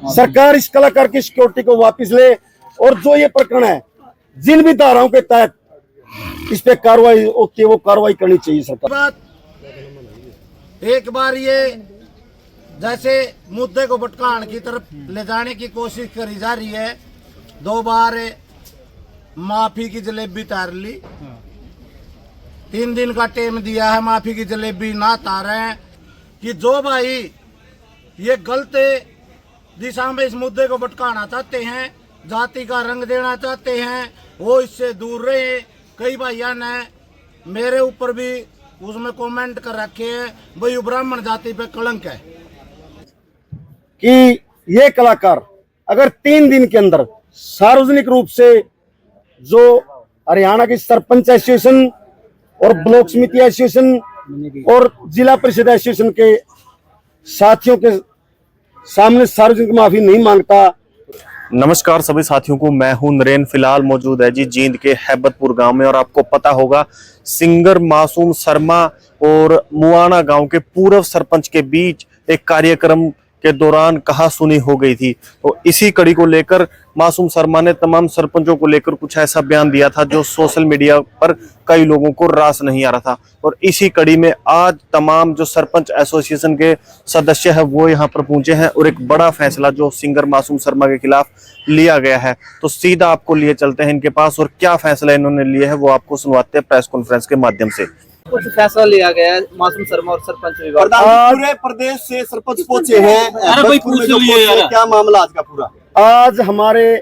सरकार इस कलाकार की सिक्योरिटी को वापस ले और जो ये प्रकरण है, जिन भी धाराओं के तहत इस पे कार्रवाई होती है वो कार्रवाई करनी चाहिए सरकार। एक बार ये जैसे मुद्दे को भटकाने की तरफ ले जाने की कोशिश करी जा रही है, 2 बार माफी की जलेबी तार ली, 3 दिन का टाइम दिया है, माफी की जलेबी ना तारे हैं कि जो भाई ये गलत दिशा में इस मुद्दे को भटकाना चाहते हैं, जाति का रंग देना चाहते हैं, वो इससे दूर रहे। कई भाइयों ने मेरे ऊपर भी उसमें कमेंट कर रखे हैं, भाई ब्राह्मण जाति पे कलंक है कि ये कलाकार अगर 3 दिन के अंदर सार्वजनिक रूप से जो हरियाणा की सरपंच एसोसिएशन और ब्लॉक समिति एसोसिएशन और जिला परिषद एसोसिएशन के साथियों के सामने सार्वजनिक माफी नहीं मांगता। नमस्कार सभी साथियों को, मैं हूं नरेन। फिलहाल मौजूद है जी जींद के हैबतपुर गांव में, और आपको पता होगा सिंगर मासूम शर्मा और मुआना गांव के पूर्व सरपंच के बीच एक कार्यक्रम के दौरान कहासुनी हो गई थी। तो इसी कड़ी को लेकर मासूम शर्मा ने तमाम सरपंचों को लेकर कुछ ऐसा बयान दिया था जो सोशल मीडिया पर कई लोगों को रास नहीं आ रहा था। और इसी कड़ी में आज तमाम जो सरपंच एसोसिएशन के सदस्य है वो यहाँ पर पहुंचे हैं और एक बड़ा फैसला जो सिंगर मासूम शर्मा के खिलाफ लिया गया है, तो सीधा आपको लिए चलते हैं इनके पास और क्या फैसला इन्होंने लिया है वो आपको सुनवाते हैं प्रेस कॉन्फ्रेंस के माध्यम से। कुछ फैसला लिया गया है मासूम शर्मा और सरपंच विभाग। पूरे प्रदेश से सरपंच पहुंचे हैं, क्या मामला आज का पूरा? आज हमारे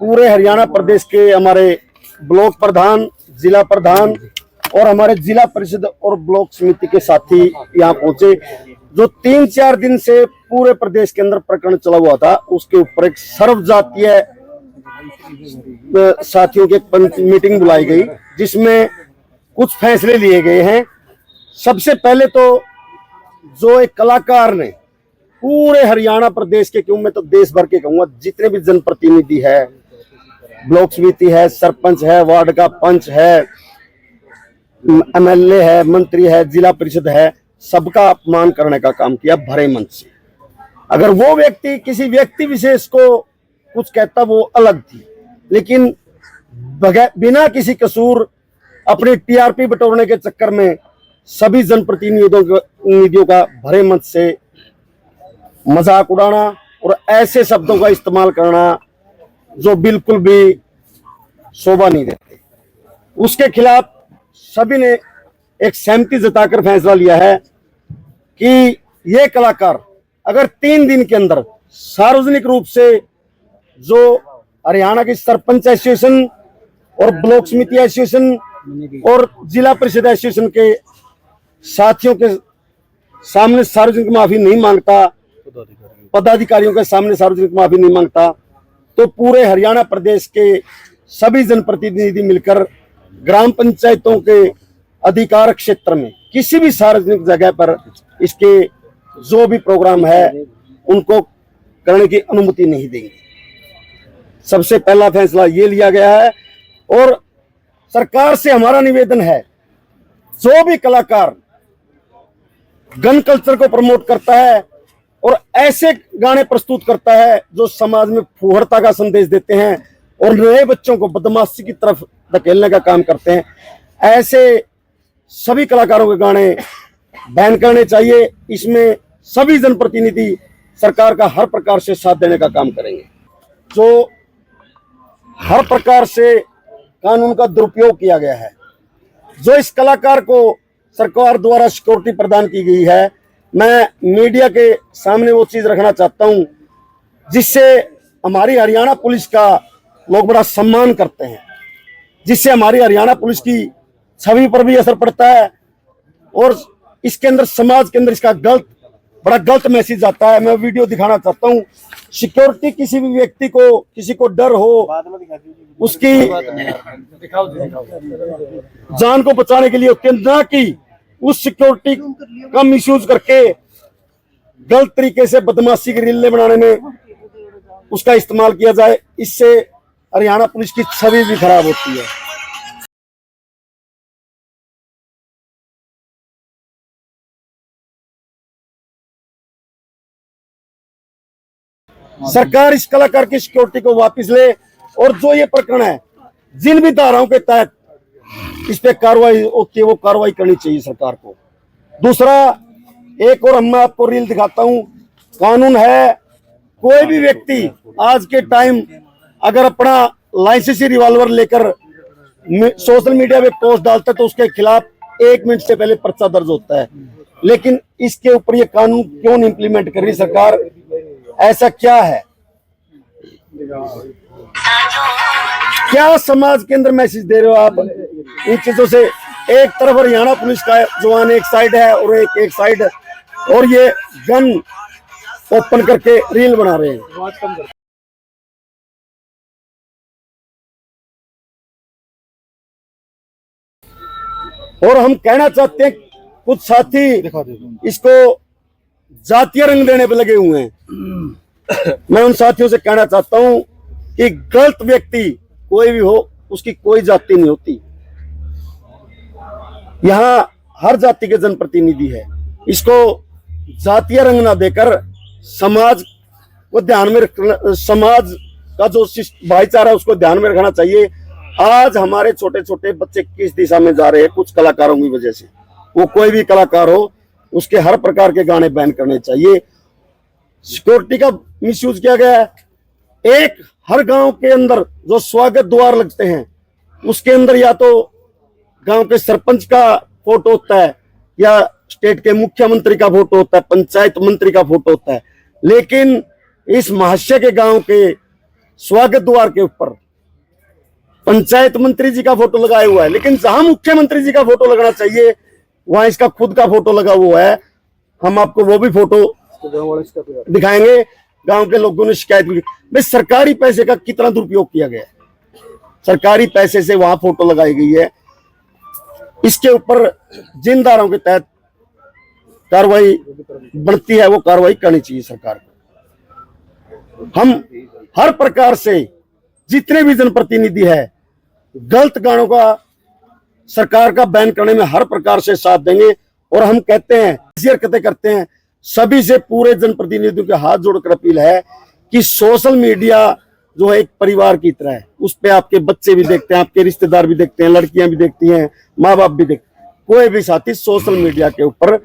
पूरे हरियाणा प्रदेश के हमारे ब्लॉक प्रधान, जिला प्रधान और हमारे जिला परिषद और ब्लॉक समिति के साथी यहाँ पहुंचे। जो 3-4 दिन से पूरे प्रदेश के अंदर प्रकरण चला हुआ था, उसके ऊपर एक सर्वजातीय साथियों की मीटिंग बुलाई गई जिसमें कुछ फैसले लिए गए हैं। सबसे पहले तो जो एक कलाकार ने पूरे हरियाणा प्रदेश के, क्यों मैं तो देश भर के कहूंगा, जितने भी जनप्रतिनिधि है, ब्लॉक समिति है, सरपंच है, वार्ड का पंच है, एमएलए है, मंत्री है, जिला परिषद है, सबका अपमान करने का काम किया भरे मन से। अगर वो व्यक्ति किसी व्यक्ति विशेष को कुछ कहता वो अलग थी, लेकिन बिना किसी कसूर अपनी टीआरपी बटोरने के चक्कर में सभी जनप्रतिनिधियों का भरे मत से मजाक उड़ाना और ऐसे शब्दों का इस्तेमाल करना जो बिल्कुल भी शोभा नहीं देते, उसके खिलाफ सभी ने एक सहमति जताकर फैसला लिया है कि ये कलाकार अगर 3 दिन के अंदर सार्वजनिक रूप से जो हरियाणा की सरपंच एसोसिएशन और ब्लॉक समिति एसोसिएशन और जिला परिषद एसोसिएशन के साथियों के सामने सार्वजनिक माफी नहीं मांगता, पदाधिकारियों के सामने सार्वजनिक माफी नहीं मांगता, तो पूरे हरियाणा प्रदेश के सभी जनप्रतिनिधि मिलकर ग्राम पंचायतों के अधिकार क्षेत्र में किसी भी सार्वजनिक जगह पर इसके जो भी प्रोग्राम है उनको करने की अनुमति नहीं देंगे। सबसे पहला फैसला ये लिया गया है। और सरकार से हमारा निवेदन है, जो भी कलाकार गन कल्चर को प्रमोट करता है और ऐसे गाने प्रस्तुत करता है जो समाज में फूहड़ता का संदेश देते हैं और नए बच्चों को बदमाशी की तरफ धकेलने का काम करते हैं, ऐसे सभी कलाकारों के गाने बैन करने चाहिए। इसमें सभी जनप्रतिनिधि सरकार का हर प्रकार से साथ देने का काम करेंगे। जो हर प्रकार से कानून का दुरुपयोग किया गया है, जो इस कलाकार को सरकार द्वारा सिक्योरिटी प्रदान की गई है, मैं मीडिया के सामने वो चीज रखना चाहता हूं जिससे हमारी हरियाणा पुलिस का लोग बड़ा सम्मान करते हैं, जिससे हमारी हरियाणा पुलिस की छवि पर भी असर पड़ता है और इसके अंदर समाज के अंदर इसका बड़ा गलत मैसेज आता है। मैं वीडियो दिखाना चाहता हूं। सिक्योरिटी किसी भी व्यक्ति को, किसी को डर हो, उसकी जान को बचाने के लिए होती है, ना कि उस सिक्योरिटी का मिसयूज करके गलत तरीके से बदमाशी की रीलें बनाने में उसका इस्तेमाल किया जाए। इससे हरियाणा पुलिस की छवि भी खराब होती है। सरकार इस कलाकार की सिक्योरिटी को वापस ले, और जो ये प्रकरण है, जिन भी धाराओं के तहत इस पे कार्रवाई होती है वो कार्रवाई करनी चाहिए सरकार को। दूसरा, एक और मैं आपको रील दिखाता हूं। कानून है, कोई भी व्यक्ति आज के टाइम अगर अपना लाइसेंसी रिवॉल्वर लेकर सोशल मीडिया पे पोस्ट डालता है तो उसके खिलाफ 1 मिनट से पहले पर्चा दर्ज होता है। लेकिन इसके ऊपर ये कानून क्यों नहीं इम्प्लीमेंट कर रही सरकार? ऐसा क्या है? क्या समाज के अंदर मैसेज दे रहे हो आप इन चीजों से? एक तरफ हरियाणा पुलिस का जवान एक साइड है और एक साइड, और ये गन ओपन करके रील बना रहे हैं। और हम कहना चाहते हैं, कुछ साथी इसको जातीय रंग देने पे लगे हुए हैं। मैं उन साथियों से कहना चाहता हूं कि गलत व्यक्ति कोई भी हो, उसकी कोई जाति नहीं होती। यहां हर जाति के जनप्रतिनिधि है। इसको जातीय रंग ना देकर समाज को ध्यान में रखना, समाज का जो भाईचारा है उसको ध्यान में रखना चाहिए। आज हमारे छोटे छोटे बच्चे किस दिशा में जा रहे हैं? कुछ कलाकारों की वजह से। वो कोई भी कलाकार हो, उसके हर प्रकार के गाने बैन करने चाहिए। सिक्योरिटी का मिसयूज किया गया है। एक हर गांव के अंदर जो स्वागत द्वार लगते हैं उसके अंदर या तो गांव के सरपंच का फोटो होता है या स्टेट के मुख्यमंत्री का फोटो होता है, पंचायत मंत्री का फोटो होता है। लेकिन इस महाशय के गांव के स्वागत द्वार के ऊपर पंचायत मंत्री जी का फोटो लगाया हुआ है, लेकिन जहां मुख्यमंत्री जी का फोटो लगना चाहिए वहां इसका खुद का फोटो लगा हुआ है। हम आपको वो भी फोटो दिखाएंगे। गांव के लोगों ने शिकायत की, भाई सरकारी पैसे का कितना दुरुपयोग किया गया है। सरकारी पैसे से वहां फोटो लगाई गई है। इसके ऊपर जिन धाराओं के तहत कार्रवाई बनती है वो कार्रवाई करनी चाहिए सरकार को। हम हर प्रकार से जितने भी जनप्रतिनिधि है गलत गानों का सरकार का बैन करने में हर प्रकार से साथ देंगे। और हम कहते हैं, ऐसी हरकतें करते हैं, सभी से पूरे जनप्रतिनिधियों के हाथ जोड़कर अपील है कि सोशल मीडिया जो है एक परिवार की तरह है। उस पे आपके बच्चे भी देखते हैं, आपके रिश्तेदार भी देखते हैं, लड़कियां भी देखती हैं, माँ बाप भी देखते हैं। कोई भी साथी सोशल मीडिया के ऊपर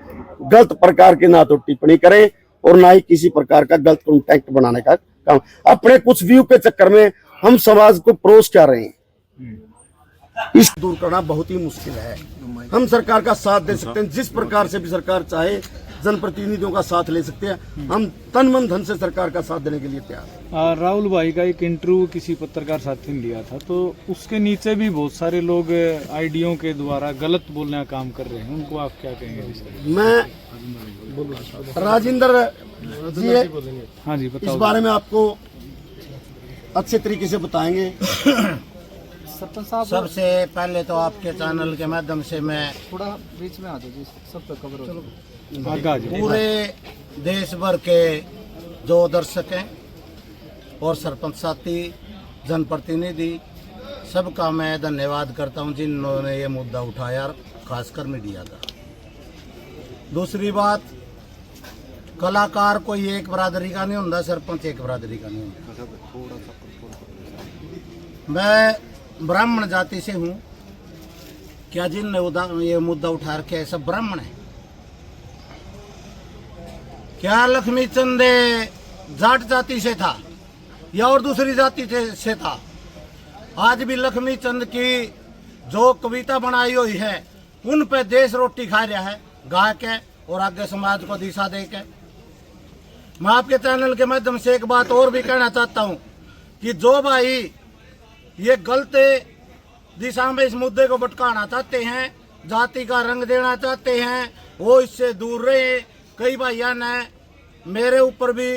गलत प्रकार की ना तो टिप्पणी करे और ना ही किसी प्रकार का गलत कॉन्टेक्ट बनाने का काम। अपने कुछ व्यू के चक्कर में हम समाज को परोस क्या रहे हैं, इस दूर करना बहुत ही मुश्किल है। हम सरकार का साथ दे सकते हैं, जिस प्रकार से भी सरकार चाहे जनप्रतिनिधियों का साथ ले सकते हैं। हम तन मन धन से सरकार का साथ देने के लिए तैयार हैं। राहुल भाई का एक इंटरव्यू किसी पत्रकार साथी ने लिया था, तो उसके नीचे भी बहुत सारे लोग आईडियों के द्वारा गलत बोलने का काम कर रहे हैं, उनको आप क्या कहेंगे? मैं राजेंद्र जी, हाँ जी बताओ। इस बारे में आपको अच्छे तरीके से बताएंगे। सरपंच साहब, सबसे पहले तो आपके चैनल के माध्यम से मैं थोड़ा बीच में आ जाओ जी, सब पे कवर हो। पूरे देश भर के जो दर्शक हैं और सरपंच साथी, जनप्रतिनिधि, सबका मैं धन्यवाद करता हूं जिन्होंने ये मुद्दा उठाया, खासकर मीडिया का। दूसरी बात, कलाकार कोई एक बरादरी का नहीं होता, सरपंच एक बरादरी का नहीं होता। मैं ब्राह्मण जाति से हूँ। क्या जिनने ये मुद्दा उठा रखे है सब ब्राह्मण है? क्या लक्ष्मी चंद जाट जाति से था या और दूसरी जाति से था? आज भी लक्ष्मी चंद की जो कविता बनाई हुई है उन पे देश रोटी खा रहा है गा के और आगे समाज को दिशा दे के। मैं आपके चैनल के माध्यम से एक बात और भी कहना चाहता हूं कि जो भाई ये गलत दिशा में इस मुद्दे को भटकाना चाहते हैं, जाति का रंग देना चाहते हैं, वो इससे दूर रहे। कई भाइयों ने मेरे ऊपर भी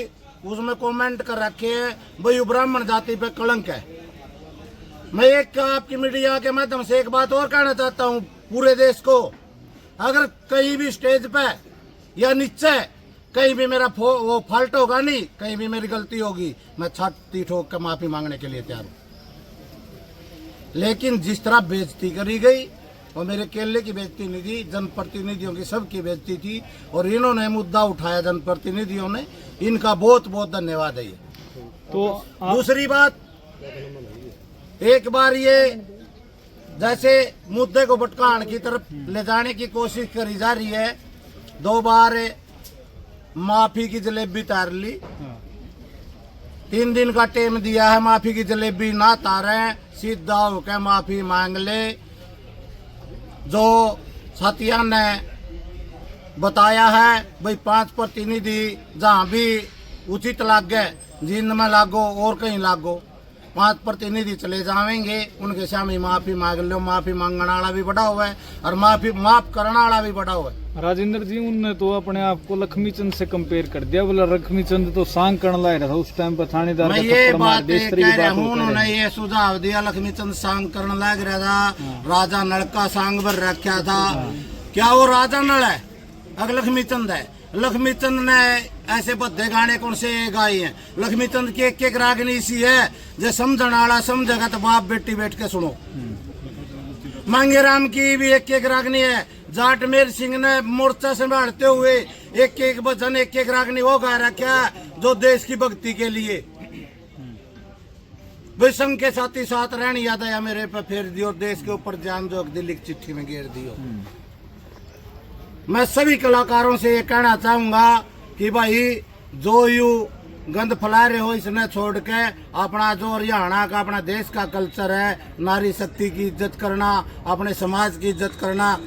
उसमें कमेंट कर रखे हैं, भाई ब्राह्मण जाति पे कलंक है। मैं एक आपकी मीडिया के माध्यम से एक बात और कहना चाहता हूं पूरे देश को, अगर कहीं भी स्टेज पे या नीचे कहीं भी मेरा वो फॉल्ट होगा, नहीं कहीं भी मेरी गलती होगी, मैं छाती ठोक कर माफी मांगने के लिए तैयार हूं। लेकिन जिस तरह बेइज्जती करी गई, और मेरे केले की बेइज्जती नहीं थी, जनप्रतिनिधियों की सबकी बेइज्जती थी, और इन्होंने मुद्दा उठाया जनप्रतिनिधियों ने, इनका बहुत बहुत धन्यवाद है। तो दूसरी बात, एक बार ये जैसे मुद्दे को भटकाने की तरफ ले जाने की कोशिश करी जा रही है, 2 बार माफी की जलेबी तार ली, 3 दिन का टाइम दिया है, माफी की जलेबी ना तारे, सीधा होकर माफी मांग ले। जो साथिया ने बताया है भाई 5 प्रतिनिधि जहाँ भी उचित लाग गए, जींद में लागो और कहीं लागो, 5 प्रतिनिधि चले जाएंगे, उनके सामने माफी मांग लो। माफी मांगने वाला भी बड़ा हुआ है और माफ करने वाला भी बड़ा हुआ है। राजेंद्र जी, उनने तो अपने आप को लक्ष्मीचंद से कंपेयर कर दिया, बोला लक्ष्मीचंद तो सांग करने लग रहा था उस टाइम पर थानेदार। मैं ये बात कह रहा हूँ, उन्होंने ये सुझाव दिया लक्ष्मीचंद सांग करने लग रहा था, राजा नल का सांग भर रखा था। क्या वो राजा नल है? अगर लक्ष्मीचंद है, लक्ष्मीचंद ने ऐसे बद्दे गाने कौन से गाए हैं? लक्ष्मीचंद की एक रागनी सी है, जो समझने वाला समझेगा तो बाप बेटी बैठ के सुनो। मांगे राम की भी एक रागनी है, जाट मेर सिंह ने मोर्चा संभालते हुए एक भजन एक रागनी वो गा रखा जो देश की भक्ति के लिए। भाई संघ के साथी साथ रहनी याद आया मेरे पे फेर दियो, देश के ऊपर जान जो दिल्ली की चिट्ठी में घेर दियो। मैं सभी कलाकारों से ये कहना चाहूंगा कि भाई जो यू गंद फैला रहे हो, इसने छोड़ के अपना जो हरियाणा का अपना देश का कल्चर है, नारी शक्ति की इज्जत करना, अपने समाज की इज्जत करना,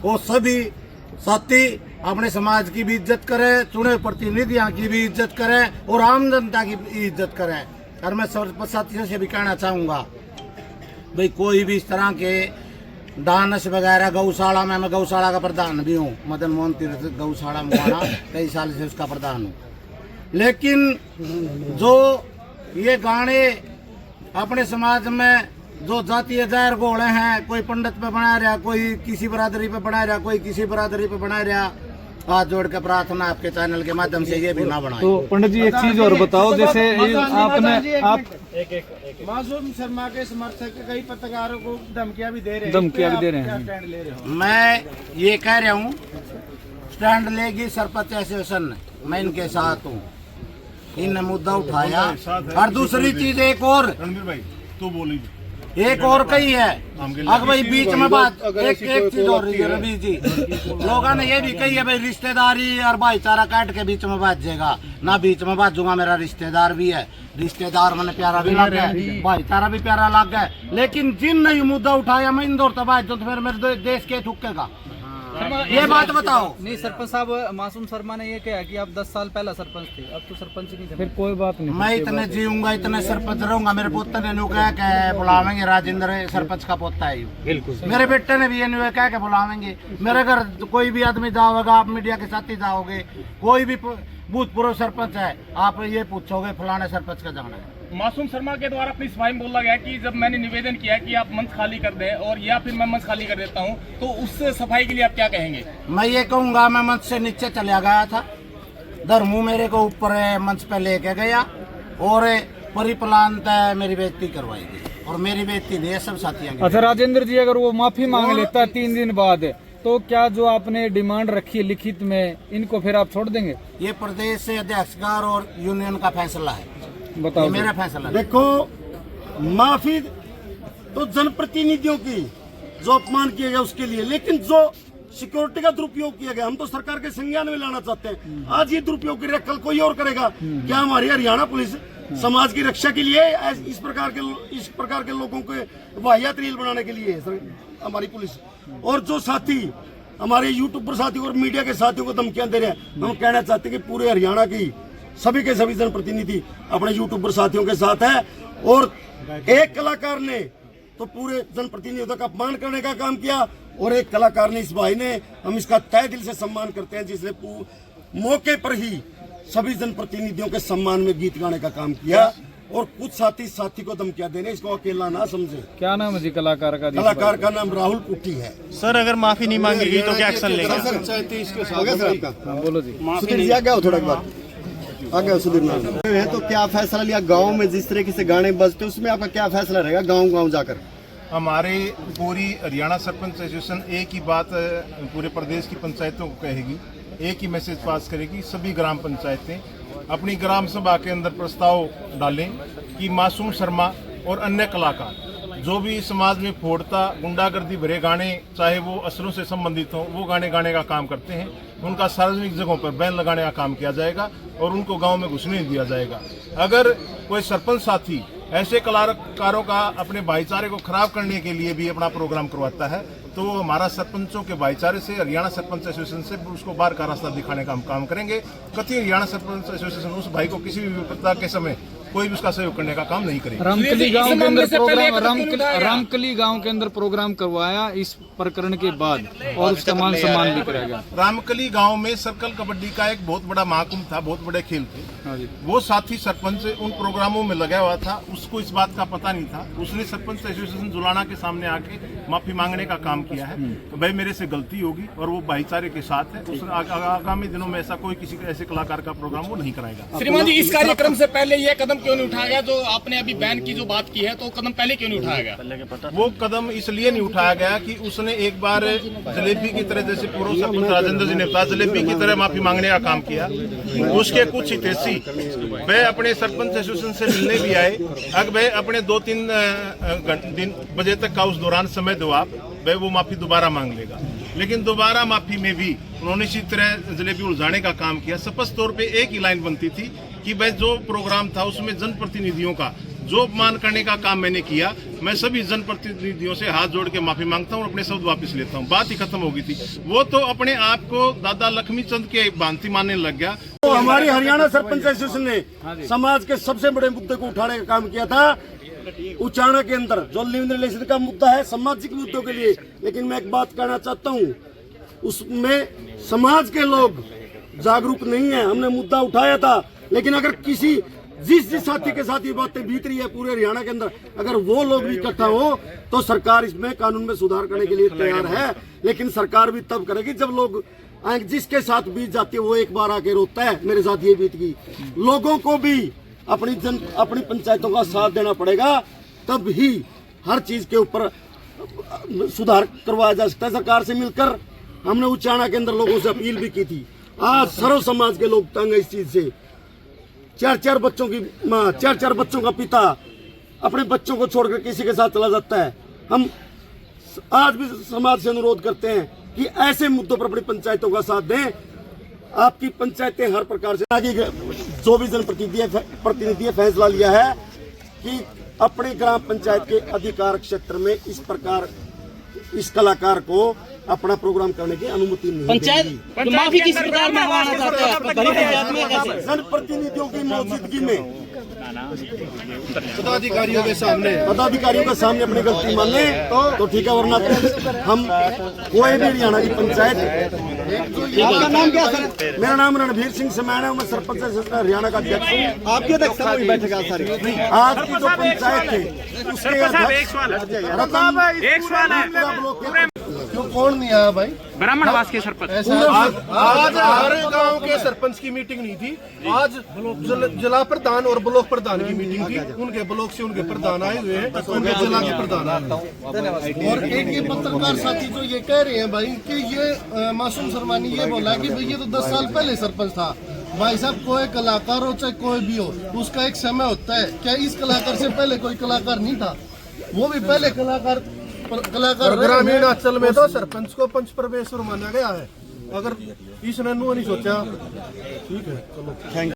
वो सभी साथी अपने समाज की भी इज्जत करें, चुने प्रतिनिधियों की भी इज्जत करें और आम जनता की भी इज्जत करें। और मैं साथियों से भी कहना चाहूंगा भाई कोई भी इस तरह के डांस वगैरह, गौशाला में, मैं गौशाला का प्रधान भी हूँ, मदन मोहन तीर्थ गौशाला में कई साल से उसका प्रधान हूँ। लेकिन जो ये गाने अपने समाज में जो जातीय जहर घोले हैं, कोई पंडित पे बना रहा, कोई किसी बरादरी पे बना रहा, कोई किसी बरादरी पे बना रहा, हाथ जोड़ के प्रार्थना आपके चैनल के माध्यम से ये भी ना बनाए। तो पंडित जी एक चीज और बताओ, जैसे आपने आप मासूम शर्मा के समर्थक कई पत्रकारों को धमकियां भी दे रहे हैं, स्टैंड ले रहे हो? मैं ये कह रहा हूँ स्टैंड लेगी सरपंच एसोसिएशन, मैं इनके साथ हूँ, इन मुद्दा उठाया। और दूसरी चीज एक और कही है, अगर भाई बीच में बात एक चीज और रही है रवि जी, लोगों ने ये भी कही है भाई रिश्तेदारी और भाईचारा काट के बीच में बात जाएगा ना, बीच में बात दूंगा, मेरा रिश्तेदार भी है, रिश्तेदार मैंने प्यारा भी लग गया, भाईचारा भी प्यारा लग गया। लेकिन जिन ने मुद्दा उठाया मैं इंदौर तबाह तो फिर मेरे देश के ठुकेगा, ये बात बताओ। नहीं सरपंच साहब, मासूम शर्मा ने ये कहा कि आप 10 साल पहला सरपंच थे, अब तो सरपंच नहीं थे। फिर कोई बात नहीं, मैं इतने जीऊंगा, इतने सरपंच रहूंगा। मेरे पोते ने न्यू कहा के बुलावेंगे, राजेंद्र सरपंच का पोता है, बिल्कुल। मेरे बेटे ने भी ये न्यू कहा के बुलावेंगे। मेरे घर कोई भी आदमी जाओगे, आप मीडिया के साथ ही जाओगे, कोई भी भूतपूर्व सरपंच है, आप ये पूछोगे फलाने सरपंच का जाना है। मासूम शर्मा के द्वारा अपनी सफाई में बोला गया कि जब मैंने निवेदन किया कि आप मंच खाली कर दें और या फिर मैं मंच खाली कर देता हूं, तो उससे सफाई के लिए आप क्या कहेंगे? मैं ये कहूंगा, मैं मंच से नीचे चला गया था, धर्मू मेरे को ऊपर मंच पे लेके गया और परिप्लांत मेरी बेइज्जती करवाई गई और मेरी बेइज्जती नहीं है सब साथियों। अच्छा राजेंद्र जी, अगर वो माफी मांग लेता 3 दिन बाद, तो क्या जो आपने डिमांड रखी है लिखित में, इनको फिर आप छोड़ देंगे? ये प्रदेश से अध्यक्षकार और यूनियन का फैसला है, बताओ। मेरा फैसला। देखो, माफी तो जनप्रतिनिधियों की जो अपमान किया गया उसके लिए, लेकिन जो सिक्योरिटी का दुरुपयोग किया गया, हम तो सरकार के संज्ञान में लाना चाहते हैं। आज ये दुरुपयोग कर कल कोई और करेगा। क्या हमारी हरियाणा पुलिस समाज की रक्षा के लिए इस प्रकार के लोगों को वाहियात रील बनाने के लिए है हमारी पुलिस? और जो साथी हमारे यूट्यूबर साथी और मीडिया के साथियों को धमकियां दे रहे हैं, हम कहना चाहते हैं कि पूरे हरियाणा की सभी के सभी जनप्रतिनिधि अपने यूट्यूबर साथियों के साथ है। और एक कलाकार ने तो पूरे जनप्रतिनिधियों का अपमान करने का काम किया और एक कलाकार ने, इस भाई ने, हम इसका तहे दिल से सम्मान करते हैं, जिसने मौके पर ही सभी जनप्रतिनिधियों के सम्मान में गीत गाने का काम किया। और कुछ साथी को धमकियां देने, इसको अकेला ना समझे। क्या नाम है जी कलाकार का? कलाकार का नाम राहुल कुट्टी है। सर अगर माफी नहीं मांगेगी तो क्या एक्शन लेंगे? बोलो जी। सुधीर जी आगे आओ थोड़ा बार आगे। सुधीर नाम है तो क्या फैसला लिया गांव में जिस तरीके से गाने बजते, उसमें आपका क्या फैसला रहेगा गांव जाकर? हमारे पूरी हरियाणा सरपंच एसोसिएशन एक ही बात पूरे प्रदेश की पंचायतों को कहेगी, एक ही मैसेज पास करेगी। सभी ग्राम पंचायतें अपनी ग्राम सभा के अंदर प्रस्ताव डालें कि मासूम शर्मा और अन्य कलाकार जो भी समाज में फोड़ता गुंडागर्दी भरे गाने, चाहे वो असलों से संबंधित हों, वो गाने गाने का काम करते हैं, उनका सार्वजनिक जगहों पर बैन लगाने का काम किया जाएगा और उनको गांव में घुसने नहीं दिया जाएगा। अगर कोई सरपंच साथी ऐसे कलाकारों का अपने भाईचारे को खराब करने के लिए भी अपना प्रोग्राम करवाता है तो वो हमारा सरपंचों के भाईचारे से, हरियाणा सरपंच एसोसिएशन से उसको बाहर का रास्ता दिखाने का हम काम करेंगे। कतई हरियाणा सरपंच एसोसिएशन उस भाई को किसी भी विपदा के समय कोई भी उसका सहयोग करने का काम नहीं करेगा। रामकली गांव के अंदर प्रोग्राम रामकली गांव के अंदर प्रोग्राम करवाया इस प्रकरण के बाद और उसका मान सम्मान भी कराया गया। रामकली गांव में सर्कल कबड्डी का एक बहुत बड़ा महाकुंभ था, बहुत बड़े खेल थे। वो साथी सरपंच उन प्रोग्रामों में लगा हुआ था, उसको इस बात का पता नहीं था। उसने सरपंच एसोसिएशन जुलाना के सामने आके माफी मांगने का काम किया है तो भाई मेरे से गलती होगी और वो भाईचारे के साथ है। उस आगामी दिनों में ऐसा कोई किसी ऐसे कलाकार का प्रोग्राम वो नहीं कराएगा। श्रीमान जी, इस कार्यक्रम से पहले यह कदम क्यों नहीं उठाया गया? जो आपने अभी बैन की जो बात की है, तो कदम पहले क्यों नहीं उठाया गया? वो कदम इसलिए नहीं उठाया गया कि उसने एक बार जलेबी की तरह, जैसे पूर्व सरपंच राजेंद्र जी ने बताया, जलेबी की तरह माफी मांगने का काम किया। उसके कुछ हितैषी वह अपने सरपंच एसोसिएशन से मिलने भी आए। अगर वह अपने 2-3 बजे तक का उस दौरान समय दो आप, वह वो माफी दोबारा मांग लेगा। लेकिन दोबारा माफी में भी उन्होंने इसी तरह जलेबी उलझाने का काम किया। स्पष्ट तौर पे एक ही लाइन बनती थी कि वह जो प्रोग्राम था उसमें जनप्रतिनिधियों का जो अपमान करने का काम मैंने किया, मैं सभी जनप्रतिनिधियों से हाथ जोड़ के माफी मांगता हूं और अपने शब्द वापस लेता हूं। बात ही खत्म हो गई थी। वो तो अपने आप को दादा लक्ष्मी चंद के भांति मानने लग गया। तो हमारी हरियाणा सरपंच एसोसिएशन ने समाज के सबसे बड़े मुद्दे को उठाने का काम किया था। उचाना के अंदर जो लिव रिलेशन का मुद्दा है सामाजिक मुद्दों के लिए, लेकिन मैं एक बात कहना चाहता हूँ, उसमें समाज के लोग जागरूक नहीं है। हमने मुद्दा उठाया था, लेकिन अगर किसी जिस साथी के साथ ये बातें बीत रही है पूरे हरियाणा के अंदर, अगर वो लोग भी इकट्ठा हो तो सरकार इसमें कानून में सुधार करने के लिए तैयार है। लेकिन सरकार भी तब करेगी जब लोग जिसके साथ बीत जाती है वो एक बार आके रोता है मेरे साथ ये बीत गई। लोगों को भी अपनी पंचायतों का साथ देना पड़ेगा, तब ही हर चीज के ऊपर सुधार करवाया जा सकता है। सरकार से मिलकर हमने उचाना के अंदर लोगों से अपील भी की थी। आज सर्व समाज के लोग तंग है इस चीज से। 4-4 बच्चों की माँ, 4-4 बच्चों का पिता अपने बच्चों को छोड़कर किसी के साथ चला जाता है। हम आज भी समाज से अनुरोध करते हैं कि ऐसे मुद्दों पर अपनी पंचायतों का साथ दें। आपकी पंचायतें हर प्रकार से आगे, जो भी जनप्रतिनिधि है फैसला लिया है कि अपने ग्राम पंचायत के अधिकार क्षेत्र में इस प्रकार इस कलाकार को अपना प्रोग्राम करने की अनुमति नहीं पंचायत माफी किस प्रकार मंगवाना चाहते हैं? पंचायत में कैसे? जनप्रतिनिधियों की मौजूदगी में पदाधिकारियों के सामने अपनी गलती मान ले तो ठीक है, वरना हम कोई भी हरियाणा की पंचायत। आपका नाम क्या सर? मेरा नाम रणवीर सिंह समैन है, मैं सरपंच हरियाणा का अध्यक्ष हूँ। आपके अध्यक्ष बैठेगा सर? आज की जो पंचायत है उसके कौन नहीं आया भाई? ब्राह्मणवास के सरपंच। आज हमारे गांव के सरपंच की मीटिंग नहीं थी, आज जिला प्रधान और ब्लॉक प्रधान की मीटिंग थी। उनके ब्लॉक से उनके प्रधान आए हुए हैं, उनके जिला के प्रधान आए। और एक ये पत्रकार साथी जो ये कह रहे हैं भाई कि ये मासूम शर्मा ने ये बोला कि भाई ये तो 10 साल पहले सरपंच था। भाई साहब, कोई कलाकार हो चाहे कोई भी हो, उसका एक समय होता है। क्या इस कलाकार से पहले कोई कलाकार नहीं था? वो भी पहले कलाकार ग्रामीण अंचल में तो सरपंच को पंच परमेश्वर माना गया है। अगर इस नहीं सोचा, ठीक है, चलो थैंक